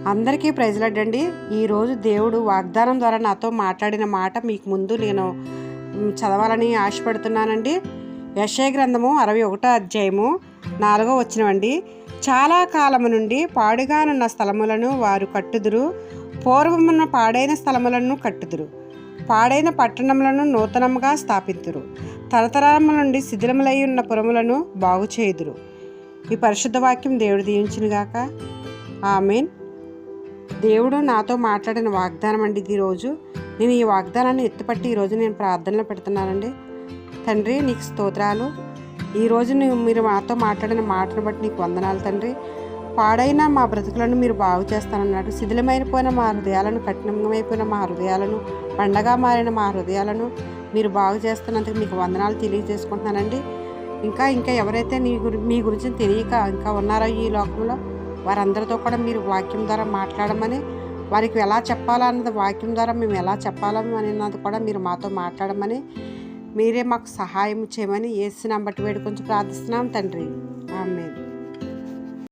అందరికీ ప్రైజ్లాడండి. ఈరోజు దేవుడు వాగ్దానం ద్వారా నాతో మాట్లాడిన మాట మీకు ముందు నేను చదవాలని ఆశపడుతున్నానండి. యెషయా గ్రంథము 61వ అధ్యాయము 4వ వచనమండి. చాలా కాలము నుండి పాడుగానున్న స్థలములను వారు కట్టుదురు, పూర్వమున్న పాడైన స్థలములను కట్టుదురు, పాడైన పట్టణములను నూతనముగా స్థాపింతురు, తరతరముల నుండి శిథిలములై ఉన్న పురములను బాగు చేయుదురు. ఈ పరిశుద్ధ వాక్యం దేవుడు దీవించునుగాక. ఆమేన్. దేవుడు నాతో మాట్లాడిన వాగ్దానం అండి ఇది. ఈరోజు నేను ఈ వాగ్దానాన్ని ఎత్తుపట్టి ఈరోజు నేను ప్రార్థనలో పెడుతున్నానండి. తండ్రి, నీకు స్తోత్రాలు. ఈరోజు మీరు మాతో మాట్లాడిన మాటను బట్టి నీకు వందనాలు తండ్రి. పాడైన మా బ్రతుకులను మీరు బాగు చేస్తానన్నాడు. శిథిలమైపోయిన మా హృదయాలను, కఠినమైపోయిన మా హృదయాలను, పండగా మారిన మా హృదయాలను మీరు బాగు చేస్తున్నందుకు మీకు వందనాలు తెలియజేసుకుంటున్నానండి. ఇంకా ఎవరైతే మీ గురించి తెలియక ఇంకా ఉన్నారో ఈ లోకంలో, వారందరితో కూడా మీరు వాక్యం ద్వారా మాట్లాడమని, వారికి ఎలా చెప్పాలన్నది వాక్యం ద్వారా మేము ఎలా చెప్పాలని అన్నది కూడా మీరు మాతో మాట్లాడమని, మీరే మాకు సహాయం చేయమని యేసు నామమున బట్టి వేడుకొని ప్రార్థిస్తున్నాం తండ్రి. ఆమేన్.